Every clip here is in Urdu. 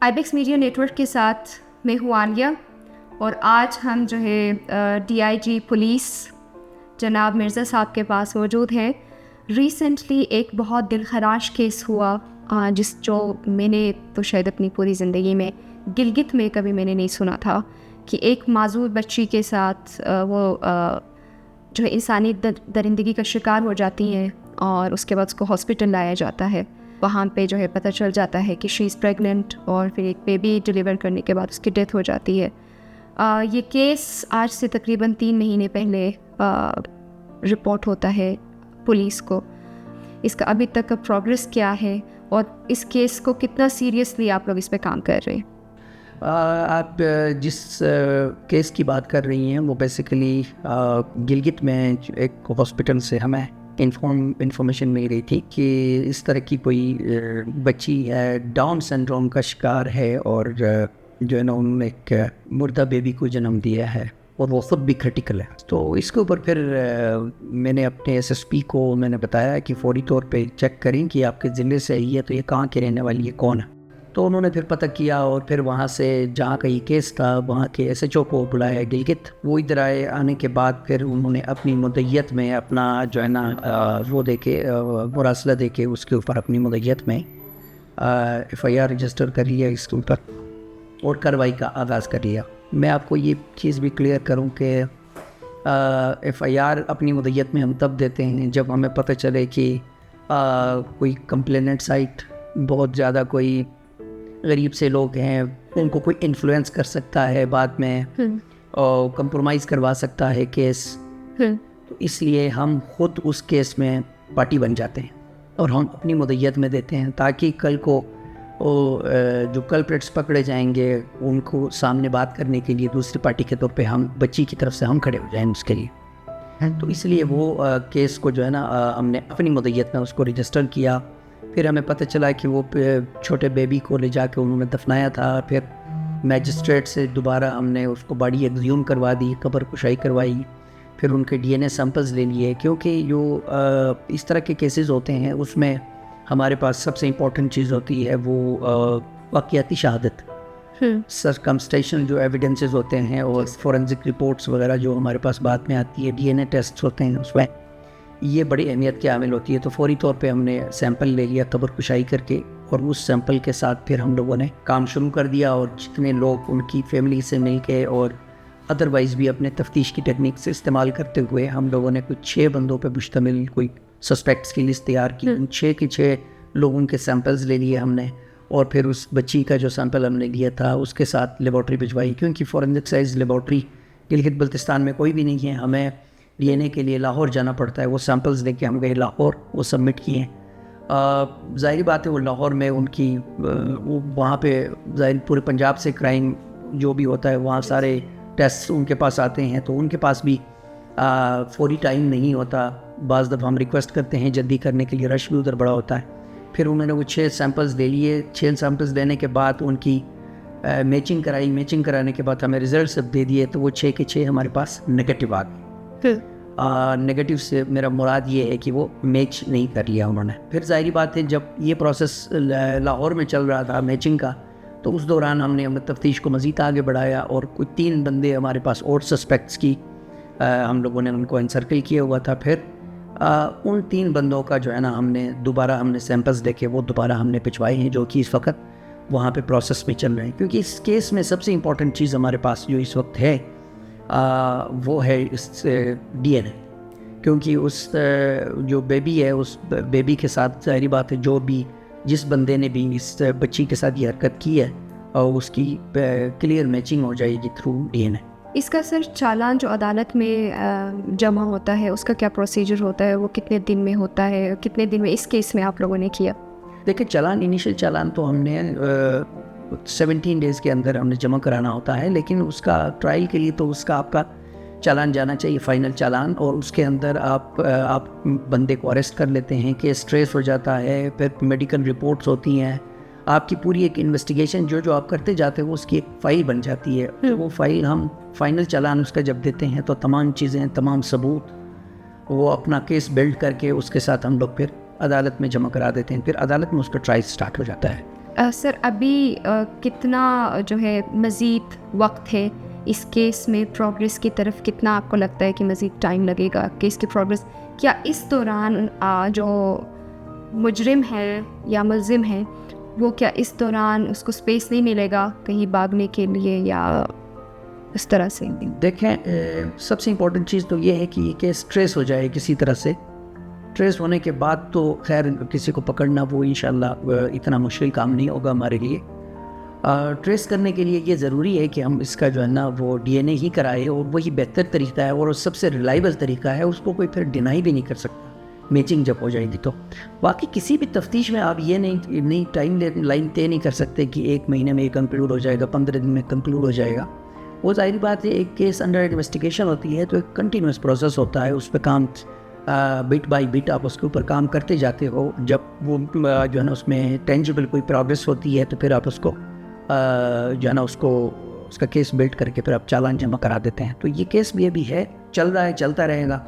آئیبیکس میڈیا نیٹورک کے ساتھ میں ہوں عالیہ، اور آج ہم جو ہے ڈی آئی جی پولیس جناب مرزا صاحب کے پاس موجود ہیں۔ ریسنٹلی ایک بہت دل خراش کیس ہوا جو میں نے تو شاید اپنی پوری زندگی میں گلگت میں کبھی میں نے نہیں سنا تھا کہ ایک معذور بچی کے ساتھ وہ جو ہے انسانی درندگی کا شکار ہو جاتی ہیں، اور اس کے بعد اس کو ہاسپٹل لایا جاتا ہے۔ وہاں پہ جو ہے پتہ چل جاتا ہے کہ شی از پریگننٹ، اور پھر ایک بیبی ڈلیور کرنے کے بعد اس کی ڈیتھ ہو جاتی ہے۔ یہ کیس آج سے تقریباً 3 مہینے پہلے رپورٹ ہوتا ہے پولیس کو۔ اس کا ابھی تک کا پروگریس کیا ہے، اور اس کیس کو کتنا سیریسلی آپ لوگ اس پہ کام کر رہے ہیں؟ آپ جس کیس کی بات کر رہی ہیں وہ بیسیکلی گلگت میں ایک ہاسپٹل سے ہمیں انفارمیشن مل رہی تھی کہ اس طرح کی کوئی بچی ہے، ڈاؤن سنڈروم کا شکار ہے، اور جو ہے نا انہوں نے ایک مردہ بیبی کو جنم دیا ہے، اور وہ خود بھی کرٹیکل ہے۔ تو اس کے اوپر پھر میں نے اپنے ایس ایس پی کو میں نے بتایا کہ فوری طور پہ چیک کریں کہ آپ کے ضلع سے آئی ہے تو یہ کہاں کے رہنے والی ہے، کون ہے۔ تو انہوں نے پھر پتہ کیا، اور پھر وہاں سے جہاں کا یہ کیس تھا وہاں کے ایس ایچ او کو بلایا گلگت۔ وہ ادھر آئے، آنے کے بعد پھر انہوں نے اپنی مدعیت میں اپنا جو ہے نا وہ دے کے مراسلہ دے کے اس کے اوپر اپنی مدعیت میں ایف آئی آر رجسٹر کر لیا اس کے اوپر، اور کارروائی کا آغاز کر لیا۔ میں آپ کو یہ چیز بھی کلیئر کروں کہ ایف آئی آر اپنی مدعیت میں ہم تب دیتے ہیں جب ہمیں پتہ چلے کہ کوئی کمپلیننٹ سائٹ بہت زیادہ کوئی غریب سے لوگ ہیں، ان کو کوئی انفلوئنس کر سکتا ہے، بعد میں اور کمپرومائز کروا سکتا ہے کیس۔ تو اس لیے ہم خود اس کیس میں پارٹی بن جاتے ہیں، اور ہم اپنی مدعیت میں دیتے ہیں تاکہ کل کو جو کلپریٹس پکڑے جائیں گے ان کو سامنے بات کرنے کے لیے دوسری پارٹی کے طور پہ ہم بچی کی طرف سے ہم کھڑے ہو جائیں اس کے لیے۔ تو اس لیے وہ کیس کو جو ہے نا ہم نے اپنی مدعیت میں اس کو رجسٹر کیا۔ پھر ہمیں پتہ چلا کہ وہ چھوٹے بیبی کو لے جا کے انہوں نے دفنایا تھا۔ پھر میجسٹریٹ سے دوبارہ ہم نے اس کو باڈی ایگزیوم کروا دی، قبر کشائی کروائی، پھر ان کے ڈی این اے سیمپلز لے لیے، کیونکہ جو اس طرح کے کیسز ہوتے ہیں اس میں ہمارے پاس سب سے امپورٹنٹ چیز ہوتی ہے وہ واقعاتی شہادت، سرکمسٹیشنل جو ایویڈنسز ہوتے ہیں، اور فورینزک رپورٹس وغیرہ جو ہمارے پاس بعد میں آتی ہے، ڈی این اے ٹیسٹس ہوتے ہیں، اس میں یہ بڑی اہمیت کی عامل ہوتی ہے۔ تو فوری طور پہ ہم نے سیمپل لے لیا قبر کشائی کر کے، اور اس سیمپل کے ساتھ پھر ہم لوگوں نے کام شروع کر دیا، اور جتنے لوگ ان کی فیملی سے مل کے اور ادروائز بھی اپنے تفتیش کی ٹیکنیک سے استعمال کرتے ہوئے ہم لوگوں نے کچھ 6 بندوں پہ مشتمل کوئی سسپیکٹس کی لسٹ تیار کی۔ ان 6 کے 6 لوگوں کے سیمپلز لے لیے ہم نے، اور پھر اس بچی کا جو سیمپل ہم نے لیا تھا اس کے ساتھ لیبارٹری بھجوائی، کیونکہ forensic size laboratory Gilgit Baltistan میں کوئی بھی نہیں ہے۔ ہمیں ڈی این اے کے لیے لاہور جانا پڑتا ہے۔ وہ سیمپلز لے کے ہم گئے لاہور، وہ سبمٹ کیے۔ ظاہری بات ہے وہ لاہور میں ان کی وہاں پہ ظاہر پورے پنجاب سے کرائم جو بھی ہوتا ہے وہاں سارے ٹیسٹ ان کے پاس آتے ہیں، تو ان کے پاس بھی فوری ٹائم نہیں ہوتا۔ بعض دفعہ ہم ریکویسٹ کرتے ہیں جلدی کرنے کے لیے، رش بھی ادھر بڑا ہوتا ہے۔ پھر انہوں نے وہ 6 سیمپلز لے لیے۔ 6 سیمپلز لینے کے بعد ان کی میچنگ کرائی، میچنگ کرانے کے بعد ہمیں ریزلٹ سب دے دیے، تو وہ 6 کے 6 ہمارے پاس نگیٹو آ گئے۔ نگیٹو سے میرا مراد یہ ہے کہ وہ میچ نہیں کر لیا انہوں نے۔ پھر ظاہری بات ہے جب یہ پروسیس لاہور میں چل رہا تھا میچنگ کا، تو اس دوران ہم نے تفتیش کو مزید آگے بڑھایا، اور کوئی 3 بندے ہمارے پاس اور سسپیکٹس کی ہم لوگوں نے ان کو انسرکل کیا ہوا تھا۔ پھر ان 3 بندوں کا جو ہے نا ہم نے سیمپلز لے کے وہ دوبارہ ہم نے پچھوائے ہیں، جو کہ اس وقت وہاں پہ پروسیس میں چل رہے ہیں۔ کیونکہ اس کیس میں سب سے امپورٹنٹ چیز ہمارے پاس جو اس وقت ہے وہ ہے اس ڈی این اے، کیونکہ اس جو بیبی ہے اس بیبی کے ساتھ ظاہری بات ہے جس بندے نے بھی اس بچی کے ساتھ یہ حرکت کی ہے اور اس کی کلیئر میچنگ ہو جائے گی تھرو ڈی این اے۔ اس کا سر چالان جو عدالت میں جمع ہوتا ہے اس کا کیا پروسیجر ہوتا ہے؟ وہ کتنے دن میں ہوتا ہے؟ کتنے دن میں اس کیس میں آپ لوگوں نے کیا؟ دیکھیں چالان، انیشل چالان تو ہم نے 17 ڈیز کے اندر ہم نے جمع کرانا ہوتا ہے، لیکن اس کا ٹرائل کے لیے تو اس کا آپ کا چالان جانا چاہیے، فائنل چالان، اور اس کے اندر آپ بندے کو اریسٹ کر لیتے ہیں، کیس ٹریس ہو جاتا ہے، پھر میڈیکل رپورٹس ہوتی ہیں، آپ کی پوری ایک انویسٹیگیشن جو آپ کرتے جاتے ہیں وہ اس کی ایک فائل بن جاتی ہے۔ وہ فائل ہم فائنل چالان اس کا جب دیتے ہیں تو تمام چیزیں، تمام ثبوت وہ اپنا کیس بلڈ کر کے اس کے ساتھ ہم لوگ پھر عدالت میں جمع کرا دیتے ہیں، پھر عدالت میں اس کا ٹرائل سٹارٹ ہو جاتا ہے۔ سر ابھی کتنا جو ہے مزید وقت ہے اس کیس میں پروگریس کی طرف؟ کتنا آپ کو لگتا ہے کہ مزید ٹائم لگے گا کیس کی پروگریس؟ کیا اس دوران جو مجرم ہے یا ملزم ہے وہ کیا اس دوران اس کو اسپیس نہیں ملے گا کہیں بھاگنے کے لیے یا اس طرح سے؟ دیکھیں سب سے امپورٹنٹ چیز تو یہ ہے کہ یہ کیس ٹریس ہو جائے کسی طرح سے. ٹریس ہونے کے بعد تو خیر کسی کو پکڑنا وہ انشاءاللہ اتنا مشکل کام نہیں ہوگا ہمارے لیے. ٹریس کرنے کے لیے یہ ضروری ہے کہ ہم اس کا جو ہے نا وہ ڈی این اے ہی کرائے, اور وہی بہتر طریقہ ہے اور سب سے ریلائبل طریقہ ہے. اس کو کوئی پھر ڈینائی بھی نہیں کر سکتا میچنگ جب ہو جائے گی تو. باقی کسی بھی تفتیش میں آپ یہ نہیں ٹائم لائن طے نہیں کر سکتے کہ 1 مہینے میں یہ کنکلوڈ ہو جائے گا, 15 دن میں کنکلوڈ ہو جائے گا. وہ ظاہری بات ہے, ایک کیس انڈر انویسٹیگیشن ہوتی ہے تو ایک کنٹینیوس پروسیس ہوتا ہے, اس پہ کام بٹ بائی بٹ آپ اس کے اوپر کام کرتے جاتے ہو. جب وہ جو ہے نا اس میں ٹینجیبل کوئی پروگریس ہوتی ہے تو پھر آپ اس کو جو ہے نا اس کا کیس بلڈ کر کے پھر آپ چالان جمع کرا دیتے ہیں. تو یہ کیس بھی ابھی ہے, چل رہا ہے, چلتا رہے گا.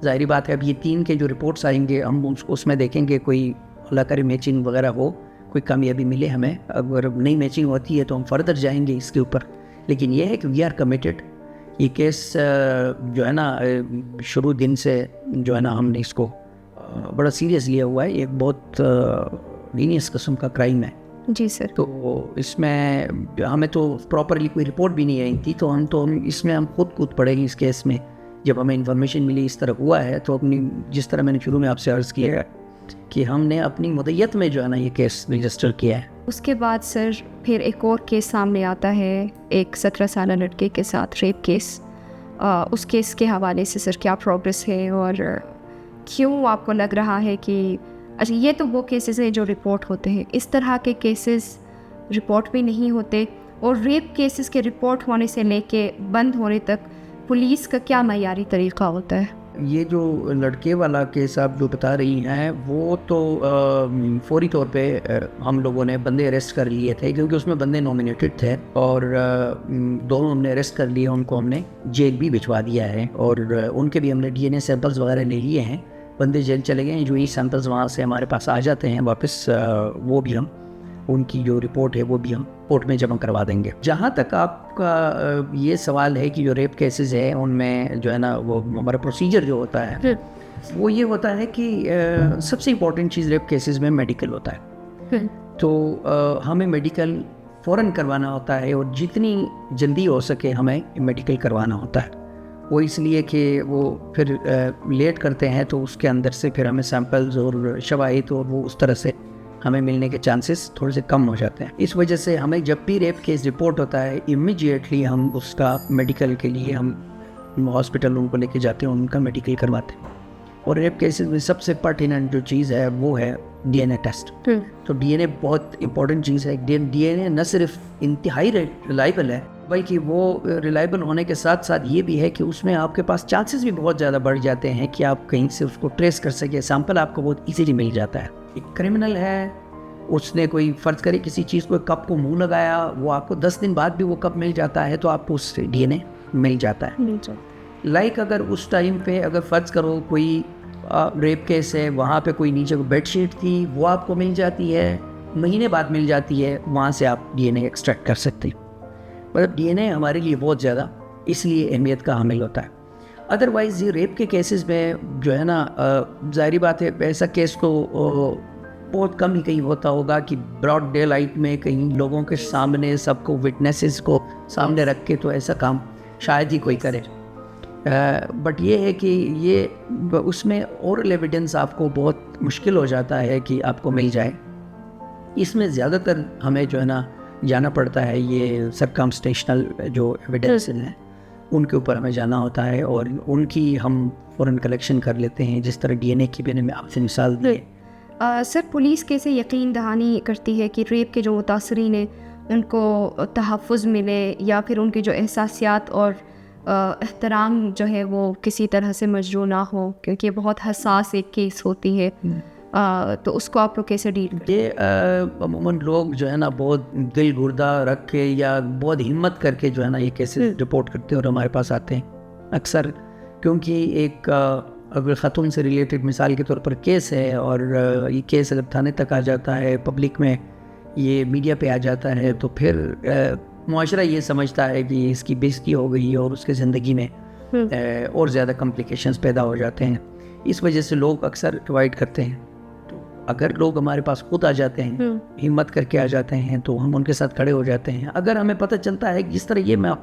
ظاہری بات ہے اب یہ 3 کے جو رپورٹس آئیں گے ہم اس میں دیکھیں گے کوئی اللہ کرے میچنگ وغیرہ ہو, کوئی کامیابی ملے ہمیں. اگر نئی میچنگ ہوتی ہے تو ہم فردر جائیں گے اس کے اوپر. لیکن یہ ہے کہ وی آر کمیٹڈ. یہ کیس جو ہے نا شروع دن سے جو ہے نا ہم نے اس کو بڑا سیریس لیا ہوا ہے. یہ ایک بہت لینیس قسم کا کرائم ہے. جی سر. تو اس میں ہمیں تو پراپرلی کوئی رپورٹ بھی نہیں آئی تھی, تو ہم اس میں ہم خود پڑے گی اس کیس میں. جب ہمیں انفارمیشن ملی اس طرح ہوا ہے تو اپنی جس طرح میں نے شروع میں آپ سے عرض کیا ہے کہ ہم نے اپنی مدیت میں جو ہے نا یہ کیس رجسٹر کیا ہے. اس کے بعد سر پھر ایک اور کیس سامنے آتا ہے ایک 17 سالہ لڑکے کے ساتھ ریپ کیس. اس کیس کے حوالے سے سر کیا پروگریس ہے اور کیوں آپ کو لگ رہا ہے کہ اچھا یہ تو وہ کیسز ہیں جو رپورٹ ہوتے ہیں, اس طرح کے کیسز رپورٹ بھی نہیں ہوتے, اور ریپ کیسز کے رپورٹ ہونے سے لے کے بند ہونے تک پولیس کا کیا معیاری طریقہ ہوتا ہے؟ یہ جو لڑکے والا کیس آپ جو بتا رہی ہیں وہ تو فوری طور پہ ہم لوگوں نے بندے اریسٹ کر لیے تھے, کیونکہ اس میں بندے نومینیٹڈ تھے, اور دونوں ہم نے اریسٹ کر لیے. ان کو ہم نے جیل بھی بھجوا دیا ہے, اور ان کے بھی ہم نے ڈی این اے سیمپلز وغیرہ لے لیے ہیں. بندے جیل چلے گئے ہیں, جو ہی سیمپلز وہاں سے ہمارے پاس آ جاتے ہیں واپس, وہ بھی ہم ان کی جو رپورٹ ہے وہ بھی ہم کورٹ میں جمع کروا دیں گے. جہاں تک آپ کا یہ سوال ہے کہ جو ریپ کیسز ہیں ان میں جو ہے نا وہ ہمارا پروسیجر جو ہوتا ہے وہ یہ ہوتا ہے کہ سب سے امپورٹنٹ چیز ریپ کیسز میں میڈیکل ہوتا ہے. تو ہمیں میڈیکل فوراً کروانا ہوتا ہے, اور جتنی جلدی ہو سکے ہمیں میڈیکل کروانا ہوتا ہے. وہ اس لیے کہ وہ پھر لیٹ کرتے ہیں تو اس کے اندر سے پھر ہمیں سیمپلز اور شواہد اور وہ اس طرح سے ہمیں ملنے کے چانسز تھوڑے سے کم ہو جاتے ہیں. اس وجہ سے ہمیں جب بھی ریپ کیس رپورٹ ہوتا ہے امیجیٹلی ہم اس کا میڈیکل کے لیے ہم ہاسپٹل ان کو لے کے جاتے ہیں, ان کا میڈیکل کرواتے ہیں. اور ریپ کیسز میں سب سے پرٹیننٹ جو چیز ہے وہ ہے ڈی این اے ٹیسٹ. تو ڈی این اے بہت امپورٹنٹ چیز ہے. ڈی این اے نہ صرف انتہائی ریلائبل ہے بلکہ وہ ریلائبل ہونے کے ساتھ ساتھ یہ بھی ہے کہ اس میں آپ کے پاس چانسز بھی بہت زیادہ بڑھ جاتے ہیں کہ آپ کہیں سے اس کو ٹریس کر سکیں. سیمپل آپ کو بہت ایزیلی مل جاتا ہے. ایک کرمنل ہے, اس نے کوئی فرض کرے کسی چیز کو کپ کو منہ لگایا, وہ آپ کو 10 دن بعد بھی وہ کپ مل جاتا ہے, تو آپ کو اس سے ڈی این اے مل جاتا ہے. لائک اگر اس ٹائم پہ اگر فرض کرو کوئی ریپ کیس ہے, وہاں پہ کوئی نیچے کو بیڈ شیٹ تھی, وہ آپ کو مل جاتی ہے, مہینے بعد مل جاتی ہے, وہاں سے آپ ڈی این اے ایکسٹریکٹ کر سکتے ہیں. مطلب ڈی این اے ہمارے لیے بہت زیادہ اس لیے اہمیت کا حامل ہوتا ہے. ادروائز یہ ریپ کے کیسز میں جو ہے نا ظاہری بات ہے ایسا کیس کو بہت کم ہی کہیں ہوتا ہوگا کہ براڈ ڈے لائٹ میں کہیں لوگوں کے سامنے سب کو وٹنسز کو سامنے رکھ کے تو ایسا کام شاید ہی کوئی کرے. بٹ یہ ہے کہ یہ اس میں اورل ایویڈنس آپ کو بہت مشکل ہو جاتا ہے کہ آپ کو مل جائے. اس میں زیادہ تر ہمیں جو ہے نا جانا پڑتا ہے یہ سرکمسٹیشنل جو ایویڈنس ہیں ان کے اوپر ہمیں جانا ہوتا ہے, اور ان کی ہم فوراً کلیکشن کر لیتے ہیں. جس طرح ڈی این اے کی بھی میں آپ سے مثال دی. سر پولیس کیسے یقین دہانی کرتی ہے کہ ریپ کے جو متاثرین ہیں ان کو تحفظ ملے, یا پھر ان کے جو احساسیات اور احترام جو ہے وہ کسی طرح سے مجروح نہ ہو, کیونکہ یہ بہت حساس ایک کیس ہوتی ہے, تو اس کو آپ لوگ کیسے ڈیل کرتے ہیں؟ یہ عموماً لوگ جو ہے نا بہت دل گردہ رکھ کے یا بہت ہمت کر کے جو ہے نا یہ کیسز رپورٹ کرتے ہیں اور ہمارے پاس آتے ہیں اکثر, کیونکہ ایک اگر خاتون سے ریلیٹڈ مثال کے طور پر کیس ہے, اور یہ کیس اگر تھانے تک آ جاتا ہے, پبلک میں یہ میڈیا پہ آ جاتا ہے تو پھر معاشرہ یہ سمجھتا ہے کہ اس کی بےعزتی ہو گئی ہے اور اس کے زندگی میں اور زیادہ کمپلیکیشنز پیدا ہو جاتے ہیں. اس وجہ سے لوگ اکثر اوائڈ کرتے ہیں. تو اگر لوگ ہمارے پاس خود آ جاتے ہیں, ہمت کر کے آ جاتے ہیں, تو ہم ان کے ساتھ کھڑے ہو جاتے ہیں. اگر ہمیں پتہ چلتا ہے کہ جس طرح یہ میں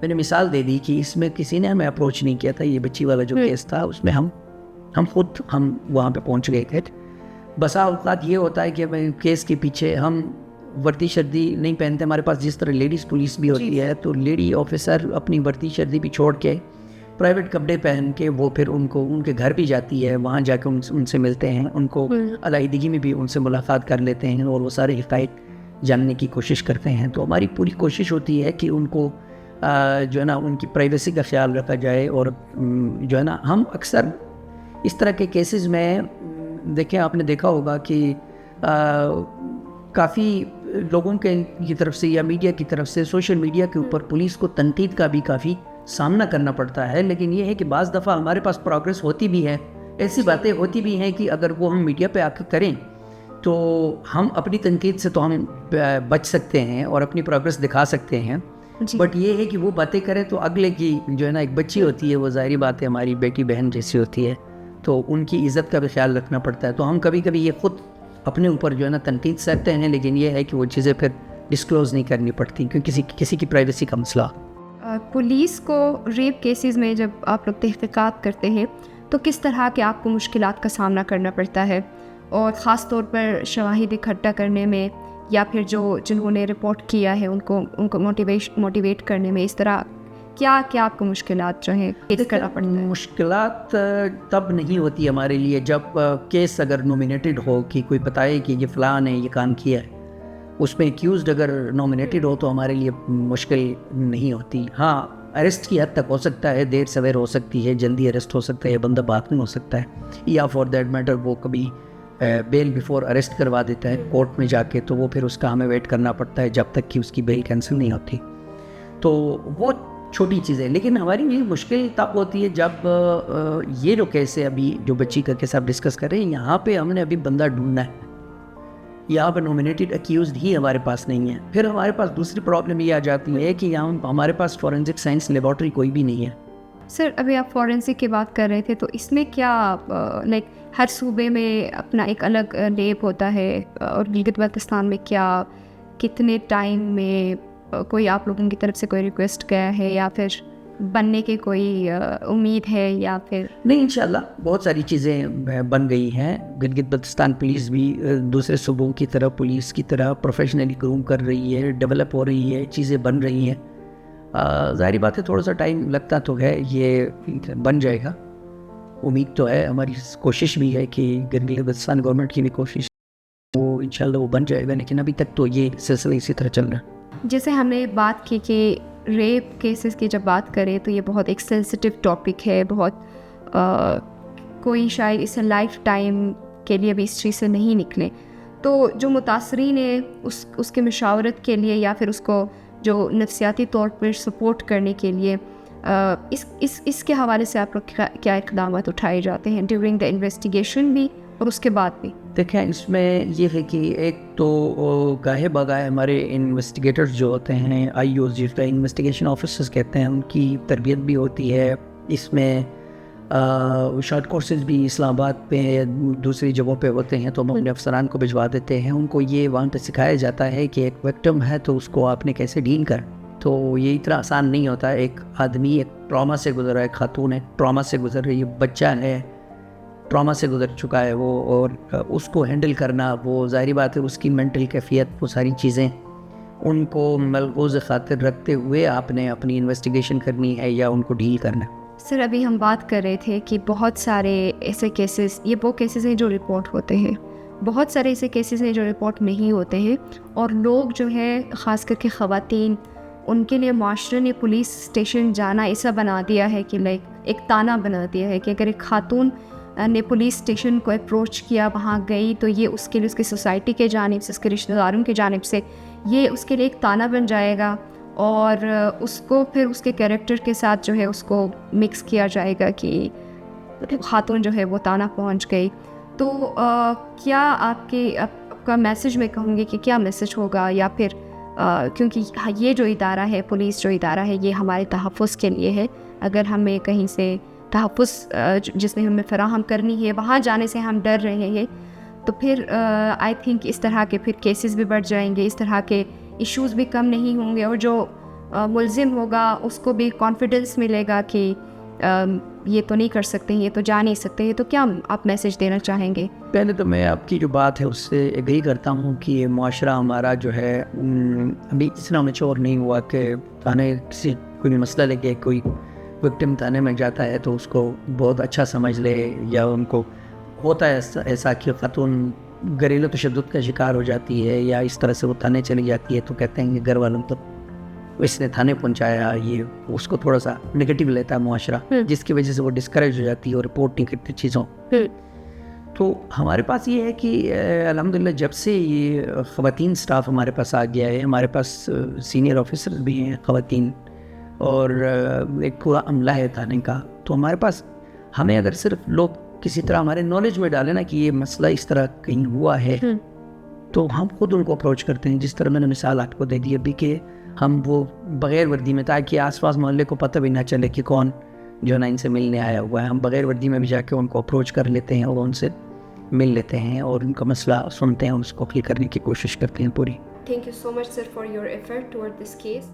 نے مثال دے دی کہ اس میں کسی نے ہمیں اپروچ نہیں کیا تھا, یہ بچی والا جو کیس تھا اس میں ہم خود وہاں پہ پہنچ گئے تھے. بسا اوقات یہ ہوتا ہے کہ کیس کے پیچھے ہم وردی شردی نہیں پہنتے. ہمارے پاس جس طرح لیڈیز پولیس بھی ہوتی ہے, تو لیڈی آفیسر اپنی وردی شردی بھی چھوڑ کے پرائیویٹ کپڑے پہن کے وہ پھر ان کے گھر بھی جاتی ہے, وہاں جا کے ان سے ملتے ہیں, ان کو علیحدگی میں بھی ان سے ملاقات کر لیتے ہیں اور وہ سارے حقائق جاننے کی کوشش کرتے ہیں. تو ہماری پوری کوشش ہوتی ہے کہ ان کو جو ہے نا ان کی پرائیویسی کا خیال رکھا جائے. اور جو ہے نا ہم اکثر اس طرح کے کیسز میں دیکھیں, آپ نے دیکھا ہوگا کہ کافی لوگوں کی طرف سے یا میڈیا کی طرف سے سوشل میڈیا کے اوپر پولیس کو تنقید کا بھی کافی سامنا کرنا پڑتا ہے. لیکن یہ ہے کہ بعض دفعہ ہمارے پاس پروگریس ہوتی بھی ہے, ایسی باتیں ہوتی بھی ہیں کہ اگر وہ ہم میڈیا پہ آ کے کریں تو ہم اپنی تنقید سے تو ہم بچ سکتے ہیں اور اپنی پروگریس دکھا سکتے ہیں. بٹ یہ ہے کہ وہ باتیں کریں تو اگلے کی جو ہے نا ایک بچی ہوتی ہے, وہ ظاہری بات ہے ہماری بیٹی بہن جیسی ہوتی ہے, تو ان کی عزت کا بھی خیال رکھنا پڑتا ہے. تو ہم کبھی کبھی یہ خود اپنے اوپر جو ہے نا تنقید سکتے ہیں, لیکن یہ ہے کہ وہ چیزیں پھر ڈسکلوز نہیں کرنی پڑتی کیونکہ کسی کی پرائیویسی کا مسئلہ. پولیس کو ریپ کیسز میں جب آپ لوگ تحقیقات کرتے ہیں تو کس طرح کے آپ کو مشکلات کا سامنا کرنا پڑتا ہے, اور خاص طور پر شواہد اکٹھا کرنے میں یا پھر جنہوں نے رپورٹ کیا ہے ان کو موٹیویٹ کرنے میں, اس طرح کیا آپ کو مشکلات جو ہیں فیس کرنا پڑتا ہے؟ مشکلات تب نہیں ہوتی ہمارے لیے جب کیس اگر نومینیٹڈ ہو کہ کوئی بتائے کہ یہ فلاں نے یہ کام کیا ہے, اس میں ایکیوزڈ اگر نومینیٹڈ ہو تو ہمارے لیے مشکل نہیں ہوتی. ہاں, اریسٹ کی حد تک ہو سکتا ہے, دیر سویر ہو سکتی ہے, جلدی اریسٹ ہو سکتا ہے, بندہ بات نہیں ہو سکتا ہے, یا فار دیٹ میٹر وہ کبھی بیل بیفور اریسٹ کروا دیتا ہے کورٹ میں جا کے, تو وہ پھر اس کا ہمیں ویٹ کرنا پڑتا ہے جب تک کہ اس کی بیل کینسل نہیں ہوتی. تو وہ چھوٹی چیزیں. لیکن ہماری یہ مشکل تب ہوتی ہے جب یہ جو کیس ہے ابھی جو بچی کا کیس آپ ڈسکس کر رہے ہیں, یہاں پہ ہم نے ابھی بندہ ڈھونڈنا ہے, یہاں پہ نومینیٹڈ اکیوزڈ ہی ہمارے پاس نہیں ہے. پھر ہمارے پاس دوسری پرابلم یہ آ جاتی ہے کہ یہاں ہمارے پاس فورینسک سائنس لیبارٹری کوئی بھی نہیں ہے. سر ابھی آپ فورینسک کی بات کر رہے تھے, تو اس میں کیا لائک ہر صوبے میں اپنا ایک الگ لیب ہوتا ہے, اور گلگت بلتستان میں کیا کتنے ٹائم میں کوئی آپ لوگوں کی طرف سے کوئی ریکویسٹ گیا ہے, یا پھر بننے کی کوئی امید ہے, یا پھر نہیں؟ انشاءاللہ بہت ساری چیزیں بن گئی ہیں. گلگت بلتستان پولیس بھی دوسرے صوبوں کی طرح پولیس کی طرح پروفیشنلی گروم کر رہی ہے, ڈیولپ ہو رہی ہے, چیزیں بن رہی ہیں. ظاہری بات ہے تھوڑا سا ٹائم لگتا تو ہے, یہ بن جائے گا, امید تو ہے. ہماری کوشش بھی ہے کہ گلگت بلتستان گورنمنٹ کی بھی کوشش, وہ انشاءاللہ وہ بن جائے گا. لیکن ابھی تک تو یہ سلسلہ اسی طرح چل رہا ہے. جیسے ہم نے بات کی کہ ریپ کیسز کی جب بات کریں تو یہ بہت ایک سینسٹیو ٹاپک ہے, بہت کوئی شاید اسے لائف ٹائم کے لیے بھی اس چیز سے نہیں نکلے. تو جو متاثرین ہیں اس کے مشاورت کے لیے یا پھر اس کو جو نفسیاتی طور پر سپورٹ کرنے کے لیے اس کے حوالے سے آپ لوگ کیا اقدامات اٹھائے جاتے ہیں ڈیورنگ دا انویسٹیگیشن بھی اور اس کے بعد بھی؟ دیکھیں, اس میں یہ ہے کہ ایک تو گاہے بگاہے ہمارے انویسٹیگیٹرز جو ہوتے ہیں, آئی اوز جس کا انویسٹیگیشن آفیسرز کہتے ہیں, ان کی تربیت بھی ہوتی ہے. اس میں شارٹ کورسز بھی اسلام آباد پہ دوسری جگہوں پہ ہوتے ہیں, تو ہم اپنے افسران کو بھجوا دیتے ہیں. ان کو یہ وہاں پہ سکھایا جاتا ہے کہ ایک وکٹم ہے تو اس کو آپ نے کیسے ڈیل کر. تو یہ اتنا آسان نہیں ہوتا. ایک آدمی ایک ٹراما سے گزر رہا ہے, خاتون ایک ٹراما سے گزر رہی ہے, بچہ ہے ٹراما سے گزر چکا ہے وہ, اور اس کو ہینڈل کرنا, وہ ظاہری بات ہے اس کی مینٹل کیفیت, وہ ساری چیزیں ان کو ملحوظ خاطر رکھتے ہوئے آپ نے اپنی انویسٹیگیشن کرنی ہے یا ان کو ڈیل کرنا. سر ابھی ہم بات کر رہے تھے کہ بہت سارے ایسے کیسز, یہ وہ کیسز ہیں جو رپورٹ ہوتے ہیں, بہت سارے ایسے کیسز ہیں جو رپورٹ نہیں ہوتے ہیں, اور لوگ جو ہے خاص کر کے خواتین, ان کے لیے معاشرے نے پولیس اسٹیشن جانا ایسا بنا دیا ہے کہ لائک ایک تانا بنا دیا ہے کہ اگر ایک خاتون نے پولیس اسٹیشن کو اپروچ کیا, وہاں گئی, تو یہ اس کے لیے اس کی سوسائٹی کے جانب سے, اس کے رشتہ داروں کی جانب سے یہ اس کے لیے ایک تانا بن جائے گا, اور اس کو پھر اس کے کیریکٹر کے ساتھ جو ہے اس کو مکس کیا جائے گا کہ خاتون جو ہے وہ تانا پہنچ گئی. تو کیا آپ کا میسیج میں کہوں گی کہ کیا میسیج ہوگا، یا پھر کیونکہ یہ جو ادارہ ہے، پولیس جو ادارہ ہے، یہ ہمارے تحفظ کے لیے ہے. اگر ہمیں کہیں سے تحفظ جس نے ہمیں فراہم کرنی ہے وہاں جانے سے ہم ڈر رہے ہیں، تو پھر آئی تھنک اس طرح کے پھر کیسز بھی بڑھ جائیں گے، اس طرح کے ایشوز بھی کم نہیں ہوں گے، اور جو ملزم ہوگا اس کو بھی کانفیڈنس ملے گا کہ یہ تو نہیں کر سکتے، یہ تو جا نہیں سکتے. تو کیا آپ میسیج دینا چاہیں گے؟ پہلے تو میں آپ کی جو بات ہے اس سے ایگری کرتا ہوں کہ یہ معاشرہ ہمارا جو ہے ابھی اتنا میچور نہیں ہوا کہ تھانے کسی کوئی بھی مسئلہ لے کے کوئی وکٹم تھانے میں جاتا ہے تو اس کو بہت اچھا سمجھ لے، یا ان کو ہوتا ہے ایسا کہ خاتون گھریلو تشدد کا شکار ہو جاتی ہے یا اس طرح سے وہ تھانے چلی جاتی ہے تو کہتے ہیں کہ گھر والوں تو اس نے تھانے پہنچایا، یہ اس کو تھوڑا سا نگیٹو لیتا ہے معاشرہ، جس کی وجہ سے وہ ڈسکریج ہو جاتی ہے اور رپورٹ نہیں کرتی چیزوں. تو ہمارے پاس یہ ہے کہ الحمدللہ جب سے یہ خواتین سٹاف ہمارے پاس آ گیا ہے، ہمارے پاس سینئر آفیسر بھی ہیں خواتین اور ایک پورا عملہ ہے تھانے کا، تو ہمارے پاس ہمیں اگر صرف لوگ کسی طرح ہمارے نالج میں ڈالیں نا کہ یہ مسئلہ اس طرح کہیں ہوا ہے تو ہم خود ان کو اپروچ کرتے ہیں. جس طرح میں نے مثال آپ کو دے دی ابھی کہ ہم وہ بغیر وردی میں، تاکہ آس پاس محلے کو پتہ بھی نہ چلے کہ کون جو ہے نا ان سے ملنے آیا ہوا ہے، ہم بغیر وردی میں بھی جا کے ان کو اپروچ کر لیتے ہیں اور ان سے مل لیتے ہیں اور ان کا مسئلہ سنتے ہیں اور اس کو حل کرنے کی کوشش کرتے ہیں پوری. Thank you so much, sir, for your effort toward this case.